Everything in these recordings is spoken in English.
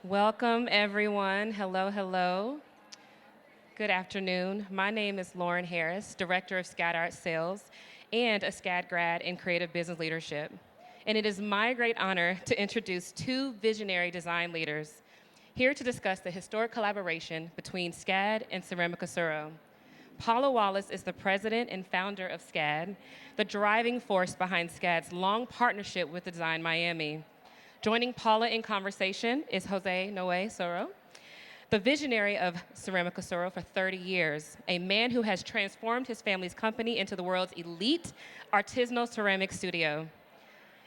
Welcome, everyone. Hello, hello. Good afternoon. My name is Lauren Harris, Director of SCAD Art Sales and a SCAD grad in Creative Business Leadership. And it is my great honor to introduce two visionary design leaders here to discuss the historic collaboration between SCAD and Cerámica Suro. Paula Wallace is the president and founder of SCAD, the driving force behind SCAD's long partnership with Design Miami. Joining Paula in conversation is José Noé Suro, the visionary of Cerámica Suro for 30 years, a man who has transformed his family's company into the world's elite artisanal ceramic studio.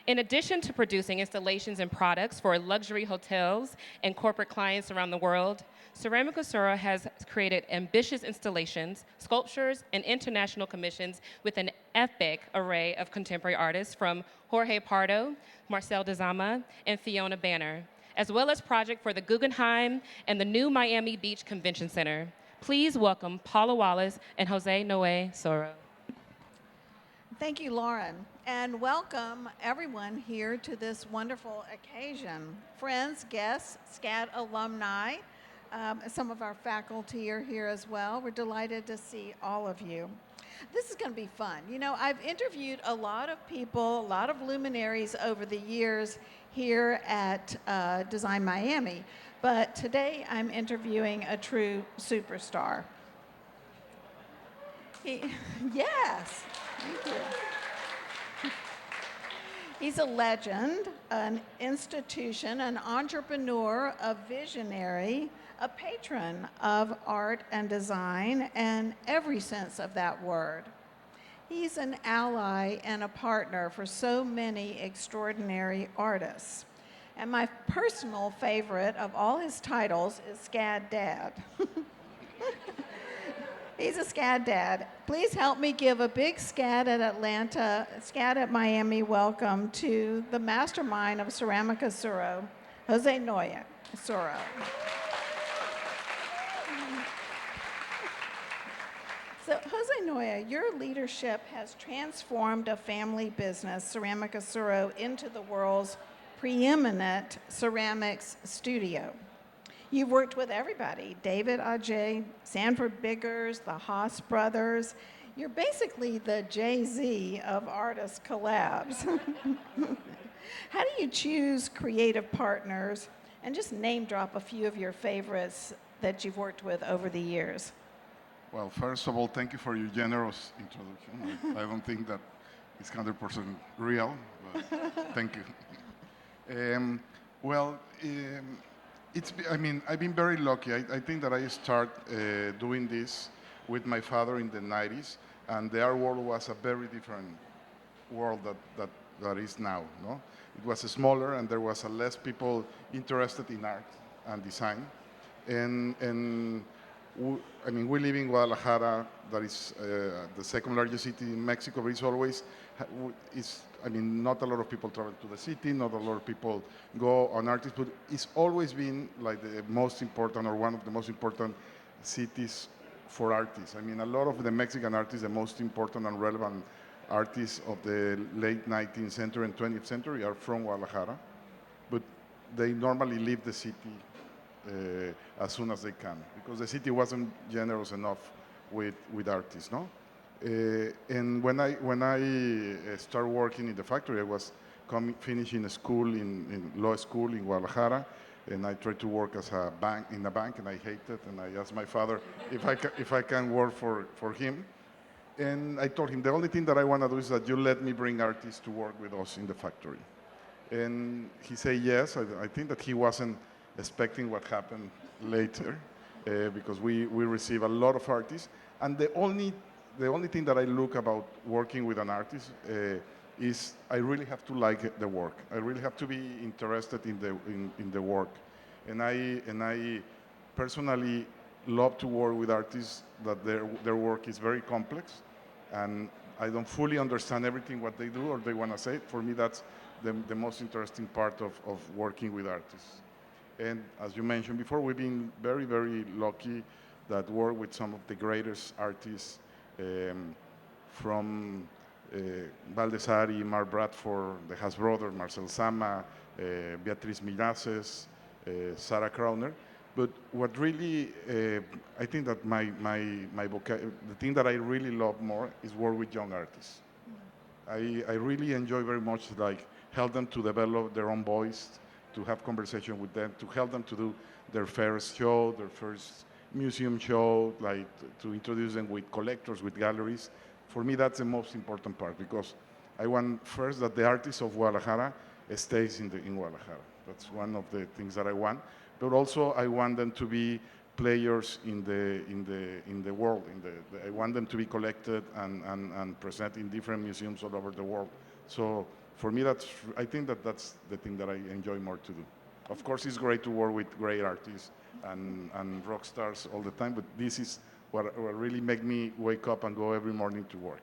In addition to producing installations and products for luxury hotels and corporate clients around the world, Cerámica Suro has created ambitious installations, sculptures, and international commissions with an epic array of contemporary artists from Jorge Pardo, Marcel Dezama, and Fiona Banner, as well as projects for the Guggenheim and the new Miami Beach Convention Center. Please welcome Paula Wallace and José Noé Suro. Thank you, Lauren, and welcome everyone here to this wonderful occasion. Friends, guests, SCAD alumni, some of our faculty are here as well. We're delighted to see all of you. This is going to be fun. You know, I've interviewed a lot of people, a lot of luminaries over the years here at Design Miami, but today I'm interviewing a true superstar. Yes. Thank you. He's a legend, an institution, an entrepreneur, a visionary, a patron of art and design, and every sense of that word. He's an ally and a partner for so many extraordinary artists. And my personal favorite of all his titles is SCAD Dad. He's a SCAD dad. Please help me give a big SCAD at Atlanta, SCAD at Miami welcome to the mastermind of Cerámica Suro, José Noé Suro. So, José Noé, your leadership has transformed a family business, Cerámica Suro, into the world's preeminent ceramics studio. You've worked with everybody, David Ajay, Sanford Biggers, the Haas brothers. You're basically the Jay-Z of artist collabs. How do you choose creative partners? And just name drop a few of your favorites that you've worked with over the years. Well, first of all, thank you for your generous introduction. I don't think that it's 100% real, but thank you. I've been very lucky. I think that I started doing this with my father in the 90s, and the art world was a very different world that is now. No? It was smaller, and there was less people interested in art and design. We live in Guadalajara, that is the second largest city in Mexico, but it's always, not a lot of people travel to the city, not a lot of people go on artists, but it's always been like the most important or one of the most important cities for artists. A lot of the Mexican artists, the most important and relevant artists of the late 19th century and 20th century are from Guadalajara, but they normally leave the city as soon as they can, because the city wasn't generous enough with artists, no? And when I started working in the factory, I was finishing school in law school in Guadalajara, and I tried to work in a bank, and I hated it. And I asked my father if I can work for him, and I told him the only thing that I want to do is that you let me bring artists to work with us in the factory. And he said yes. I think that he wasn't expecting what happened later, because we receive a lot of artists, and the only thing that I look about working with an artist is I really have to like the work. I really have to be interested in the work, and I personally love to work with artists that their work is very complex, and I don't fully understand everything what they do or they want to say. For me, that's the most interesting part of working with artists. And as you mentioned before, we've been very, very lucky that work with some of the greatest artists from Baldessari, Mark Bradford, the Haas brothers, Marcel Sama, Beatriz Millaces, Sarah Crowner. But what really, I think that the thing that I really love more is work with young artists. I really enjoy very much like help them to develop their own voice, to have conversation with them, to help them to do their first show, their first museum show, like to introduce them with collectors, with galleries. For me, that's the most important part because I want first that the artist of Guadalajara stays in Guadalajara. That's one of the things that I want. But also, I want them to be players in the world. I want them to be collected and presented in different museums all over the world. So for me, I think that's the thing that I enjoy more to do. Of course, it's great to work with great artists and rock stars all the time, but this is what really make me wake up and go every morning to work.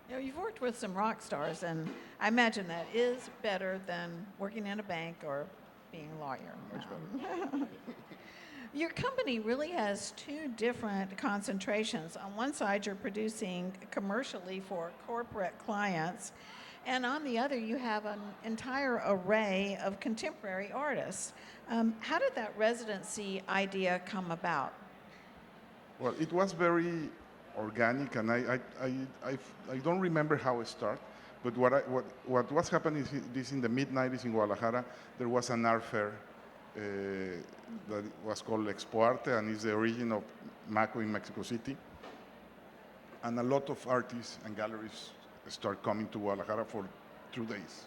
You know, you've worked with some rock stars, and I imagine that is better than working in a bank or being a lawyer. Much better. Your company really has two different concentrations. On one side, you're producing commercially for corporate clients, and on the other, you have an entire array of contemporary artists. How did that residency idea come about? Well, it was very organic, and I don't remember how it started. But what was happening is in the mid-90s in Guadalajara, there was an art fair that was called Expo Arte, and is the origin of MACO in Mexico City. And a lot of artists and galleries start coming to Guadalajara for 2 days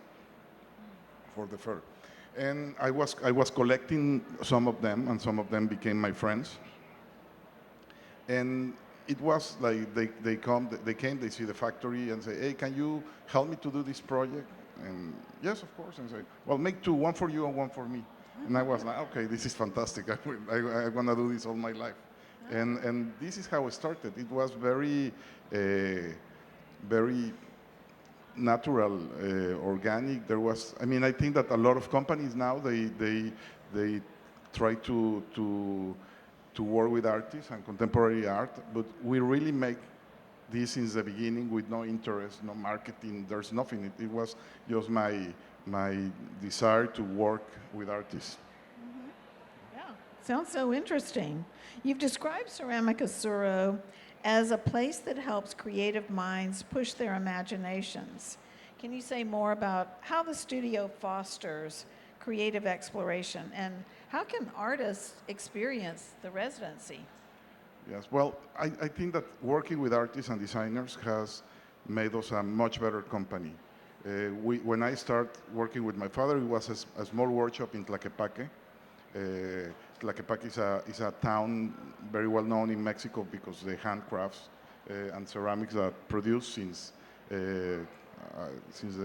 for the fair. And I was collecting some of them, and some of them became my friends. And it was like they came, they see the factory and say, hey, can you help me to do this project? And yes, of course. And say, well, make two, one for you and one for me. And I was like, okay, this is fantastic. I want to do this all my life. And this is how it started. It was very, very natural, organic. There was, I think that a lot of companies now, they try to work with artists and contemporary art, but we really make this since the beginning with no interest, no marketing, there's nothing. It was just my desire to work with artists. Mm-hmm. Yeah, sounds so interesting. You've described Cerámica Suro as a place that helps creative minds push their imaginations. Can you say more about how the studio fosters creative exploration, and how can artists experience the residency? Yes, well, I think that working with artists and designers has made us a much better company. When I started working with my father, it was a small workshop in Tlaquepaque. Tlaquepaque is a town very well known in Mexico because the handcrafts and ceramics are produced since the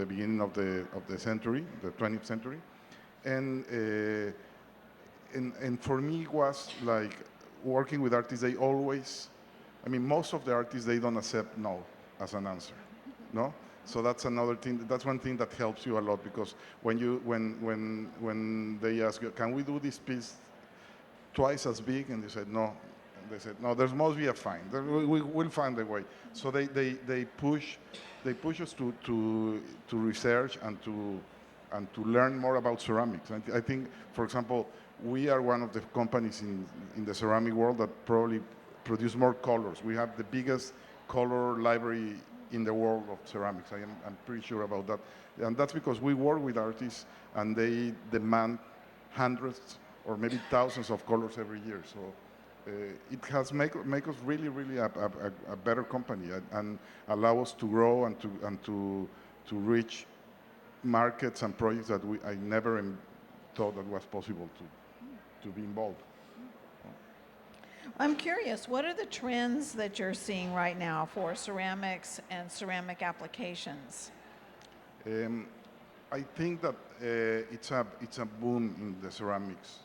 beginning of the century, the 20th century. And for me, it was like working with artists. They always, most of the artists, they don't accept no as an answer, no. So that's another thing. That's one thing that helps you a lot, because when they ask you, can we do this piece twice as big, and you said no, and they said no, there must be a fine. We'll find a way. So they push us to research and to learn more about ceramics. I think, for example, we are one of the companies in the ceramic world that probably produce more colors. We have the biggest color library in the world of ceramics. I'm pretty sure about that. And that's because we work with artists and they demand hundreds or maybe thousands of colors every year. So it has make us really, really a better company and allow us to grow and to reach markets and projects that I never thought that was possible to be involved. I'm curious, what are the trends that you're seeing right now for ceramics and ceramic applications? I think that it's a boom in the ceramics.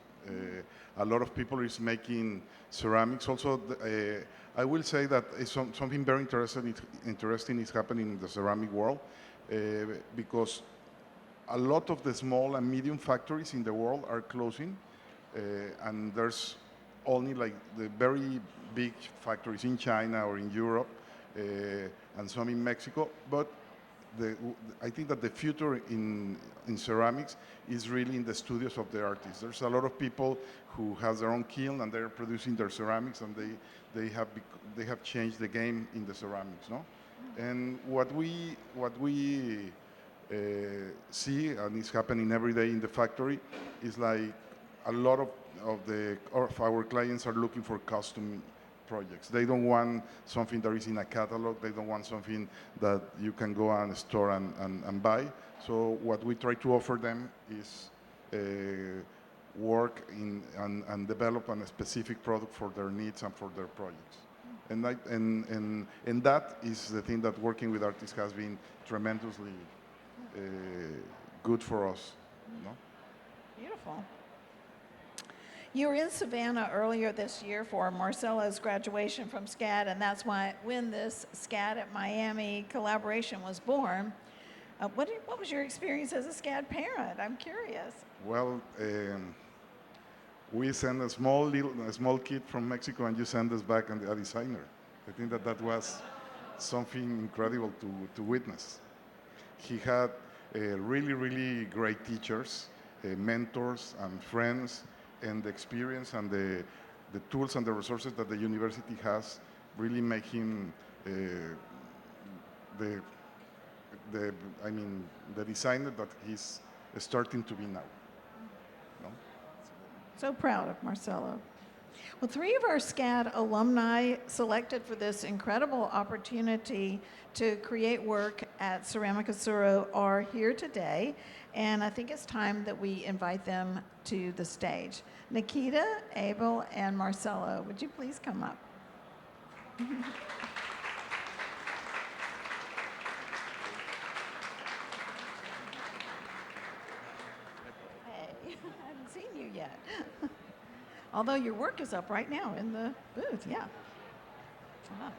A lot of people is making ceramics. Also, I will say that something very interesting is happening in the ceramic world, because a lot of the small and medium factories in the world are closing, and there's only like the very big factories in China or in Europe, and some in Mexico. But I think that the future in ceramics is really in the studios of the artists. There's a lot of people who has their own kiln and they're producing their ceramics, and they have changed the game in the ceramics, no? And what we see, and it's happening every day in the factory, is like a lot of our clients are looking for custom projects. They don't want something that is in a catalog. They don't want something that you can go and store and buy. So what we try to offer them is work and develop a specific product for their needs and for their projects. And that is the thing that working with artists has been tremendously good for us. No? Beautiful. You were in Savannah earlier this year for Marcelo's graduation from SCAD, and that's when this SCAD at Miami collaboration was born. What was your experience as a SCAD parent? I'm curious. Well, we sent a small kid from Mexico, and you send us back a designer. I think that was something incredible to witness. He had really, really great teachers, mentors, and friends, and the experience and the tools and the resources that the university has really make him the designer that he's starting to be now. No? So proud of Marcelo. Well, 3 of our SCAD alumni selected for this incredible opportunity to create work at Cerámica Suro are here today, and I think it's time that we invite them to the stage. Nikita, Abel, and Marcelo, would you please come up? Hey, I haven't seen you yet. Although your work is up right now in the booth, yeah. Wow.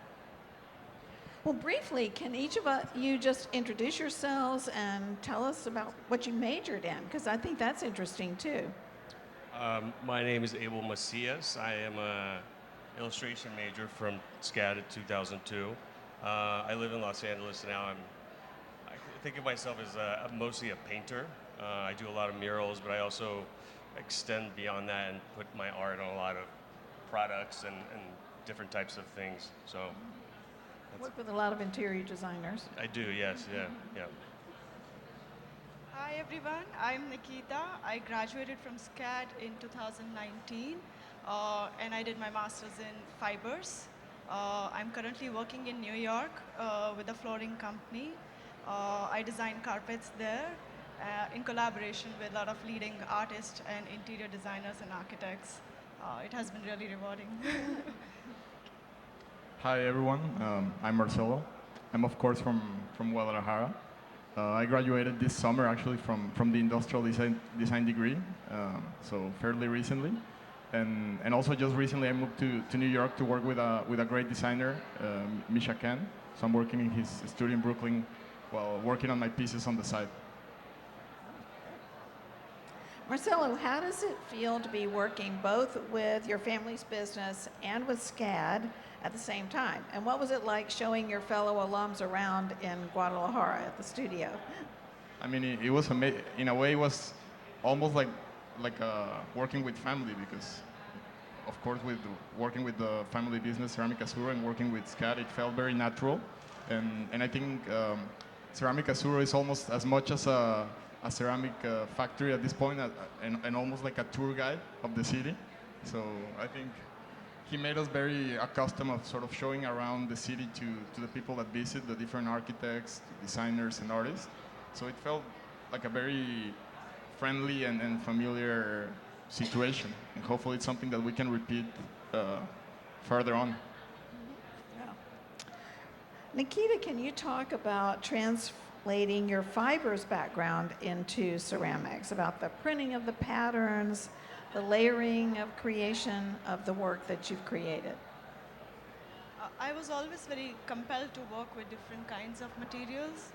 Well, briefly, can each of you just introduce yourselves and tell us about what you majored in? Because I think that's interesting too. My name is Abel Macias. I am an illustration major from SCAD at 2002. I live in Los Angeles now. I think of myself as mostly a painter. I do a lot of murals, but I also extend beyond that and put my art on a lot of products and different types of things. So Work with a lot of interior designers. I do, yes, yeah. Hi everyone, I'm Nikita. I graduated from SCAD in 2019 and I did my master's in fibers. I'm currently working in New York with a flooring company. I design carpets there in collaboration with a lot of leading artists and interior designers and architects. It has been really rewarding. Hi everyone, I'm Marcelo. I'm of course from Guadalajara. I graduated this summer actually from the industrial design degree, so fairly recently. And also just recently I moved to New York to work with a great designer, Misha Khan. So I'm working in his studio in Brooklyn while working on my pieces on the side. Marcelo, how does it feel to be working both with your family's business and with SCAD at the same time? And what was it like showing your fellow alums around in Guadalajara at the studio? I mean, it was amazing. In a way, it was almost like working with family because, of course, with working with the family business, Cerámica Suro, and working with SCAD, it felt very natural. And I think Cerámica Suro is almost as much as a ceramic factory at this point and almost like a tour guide of the city. So I think he made us very accustomed of sort of showing around the city to the people that visit, the different architects, designers, and artists. So it felt like a very friendly and familiar situation. And hopefully it's something that we can repeat further on. Yeah. Nikita, can you talk about translating your fibers background into ceramics, about the printing of the patterns, the layering of creation of the work that you've created? I was always very compelled to work with different kinds of materials.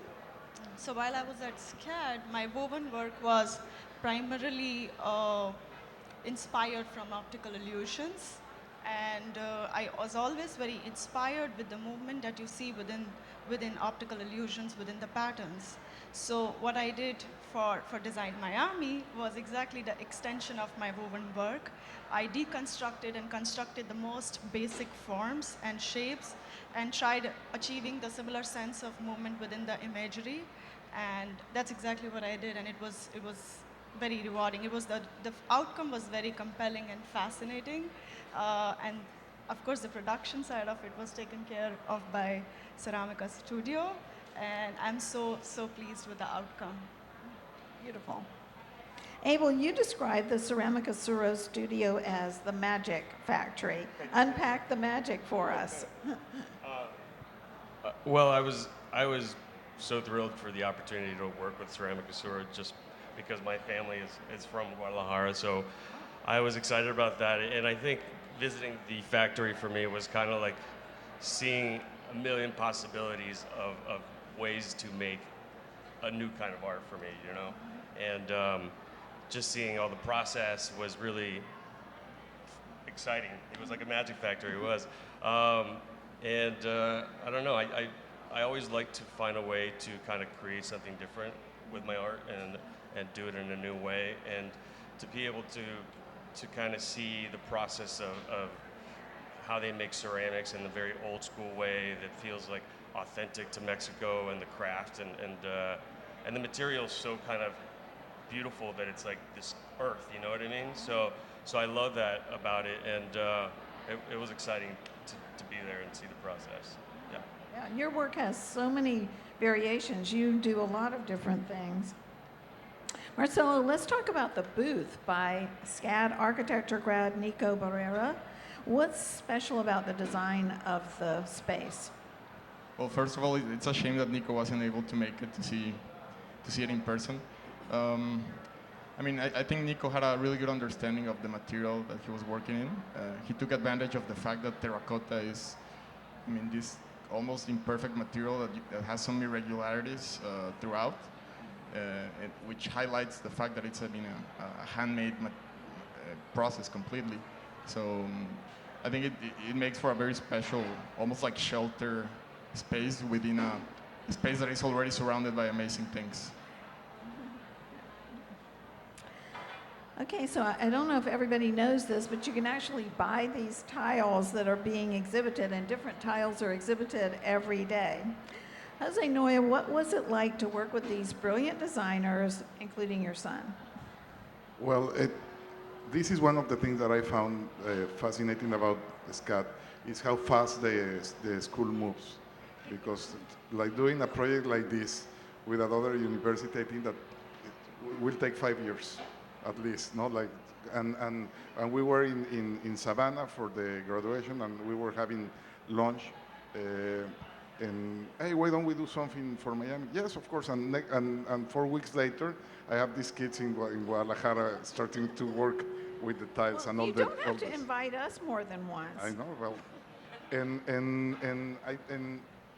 So while I was at SCAD, my woven work was primarily inspired from optical illusions. and I was always very inspired with the movement that you see within optical illusions, within the patterns. So what I did for Design Miami was exactly the extension of my woven work. I deconstructed and constructed the most basic forms and shapes and tried achieving the similar sense of movement within the imagery. And that's exactly what I did, and it was very rewarding. The outcome was very compelling and fascinating, and of course the production side of it was taken care of by Cerámica Studio, and I'm so pleased with the outcome. Beautiful. Abel, you described the Cerámica Suro studio as the magic factory. Unpack the magic for us. Well, I was so thrilled for the opportunity to work with Cerámica Suro just because my family is from Guadalajara, so I was excited about that. And I think visiting the factory for me was kind of like seeing a million possibilities of ways to make a new kind of art for me, you know? And just seeing all the process was really exciting. It was like a magic factory, it was. I don't know, I always like to find a way to kind of create something different with my art and do it in a new way, and to be able to kind of see the process of how they make ceramics in a very old school way that feels like authentic to Mexico and the craft, and the material is so kind of beautiful that it's like this earth, you know what I mean? So I love that about it, and it was exciting to be there and see the process. Yeah. Yeah, and your work has so many variations. You do a lot of different things. Marcelo, let's talk about the booth by SCAD architecture grad Nico Barrera. What's special about the design of the space? Well, first of all, it's a shame that Nico wasn't able to make it to see it in person. I mean, I think Nico had a really good understanding of the material that he was working in. He took advantage of the fact that terracotta is, I mean, this almost imperfect material that has some irregularities throughout, which highlights the fact that it's a handmade process completely. So I think it makes for a very special, almost like shelter space within a space that is already surrounded by amazing things. Okay, so I don't know if everybody knows this, but you can actually buy these tiles that are being exhibited, and different tiles are exhibited every day. José Noé, what was it like to work with these brilliant designers, including your son? Well, this is one of the things that I found fascinating about SCAD, is how fast the school moves. Because like doing a project like this with another university, I think that it will take 5 years at least, no? Like, and we were in Savannah for the graduation, and we were having lunch. And hey, why don't we do something for Miami? Yes, of course. And 4 weeks later, I have these kids in Guadalajara starting to work with the tiles and all you the. don't have to invite us more than once. I know. Well, and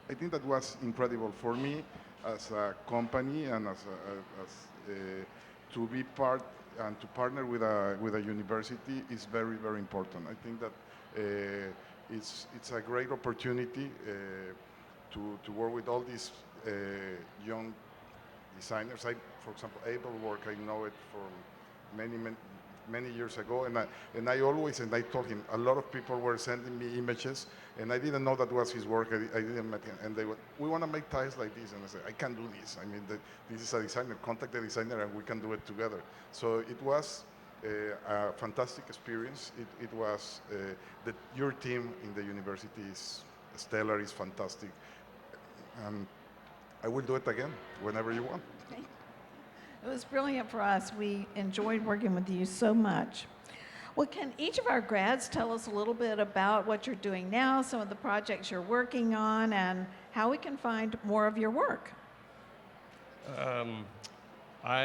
I think that was incredible for me as a company, and as to be part and to partner with a university is very, very important. I think that it's a great opportunity to work with all these young designers. For example, Abel work, I know it for many years ago, and I told him, a lot of people were sending me images, and I didn't know that was his work. I didn't met him, and they were, we want to make tiles like this, and I said, I can't do this. I mean, this is a designer. Contact the designer, and we can do it together. So it was a fantastic experience. It was your team in the university is stellar, is fantastic, and I will do it again whenever you want. It was brilliant for us. We enjoyed working with you so much. Well, can each of our grads tell us a little bit about what you're doing now, some of the projects you're working on, and how we can find more of your work? I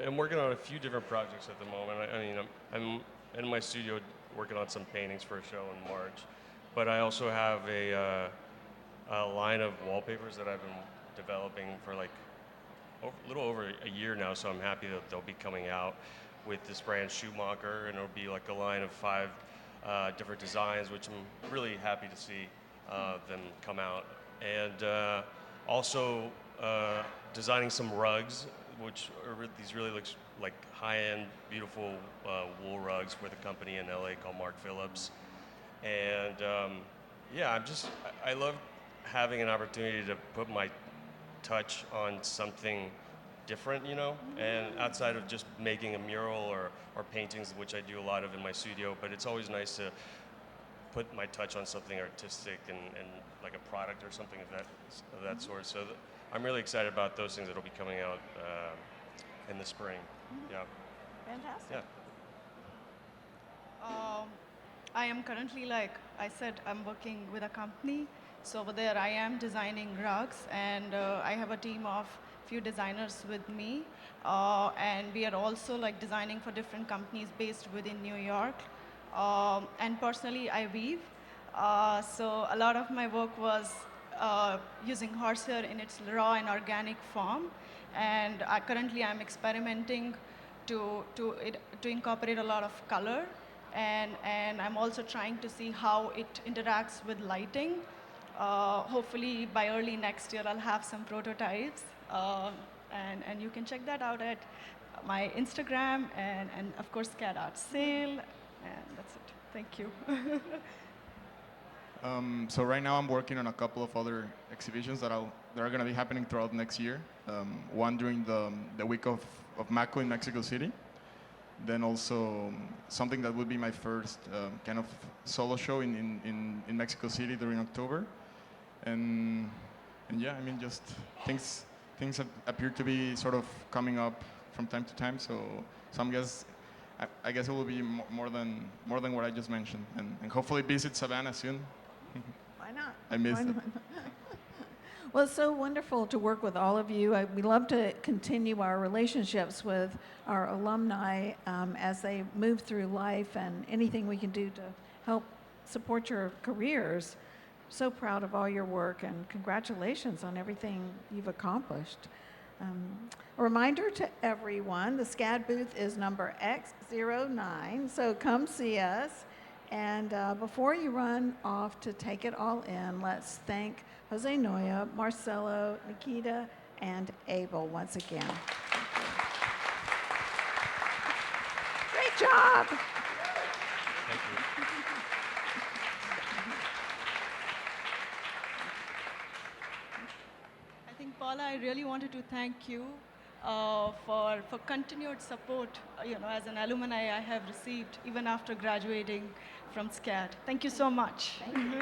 am working on a few different projects at the moment. I mean, I'm in my studio working on some paintings for a show in March, but I also have a line of wallpapers that I've been developing for like a little over a year now, so I'm happy that they'll be coming out with this brand Schumacher, and it'll be like a line of 5 different designs, which I'm really happy to see them come out. And also designing some rugs, which are these really looks like high-end, beautiful wool rugs for the company in LA called Mark Phillips. And yeah, I love having an opportunity to put my touch on something different, you know, and outside of just making a mural or paintings, which I do a lot of in my studio, but it's always nice to put my touch on something artistic and like a product or something of that sort. So I'm really excited about those things that will be coming out in the spring. Yeah. Fantastic. Yeah. I am currently, like I said, I'm working with a company. So over there, I am designing rugs, and I have a team of few designers with me, and we are also like designing for different companies based within New York. And personally, I weave. So a lot of my work was using horsehair in its raw and organic form, and currently I'm experimenting to incorporate a lot of color, and I'm also trying to see how it interacts with lighting. Hopefully by early next year I'll have some prototypes, and you can check that out at my Instagram and of course SCAD Art Sale, and that's it. Thank you. So right now I'm working on a couple of other exhibitions that are going to be happening throughout next year. One during the week of MACO in Mexico City. Then also something that would be my first kind of solo show in Mexico City during October. And yeah, I mean, just things appear to be sort of coming up from time to time. So I guess it will be more than what I just mentioned, and hopefully visit Savannah soon. Why not? I missed it. Well, it's so wonderful to work with all of you. We love to continue our relationships with our alumni as they move through life, and anything we can do to help support your careers. So proud of all your work, and congratulations on everything you've accomplished. A reminder to everyone, the SCAD booth is number X09, so come see us. And before you run off to take it all in, let's thank José Noé, Marcelo, Nikita, and Abel once again. Great job. Thank you. I think, Paula, I really wanted to thank you for continued support, as an alumni I have received even after graduating from SCAD. Thank you so much. Thank you.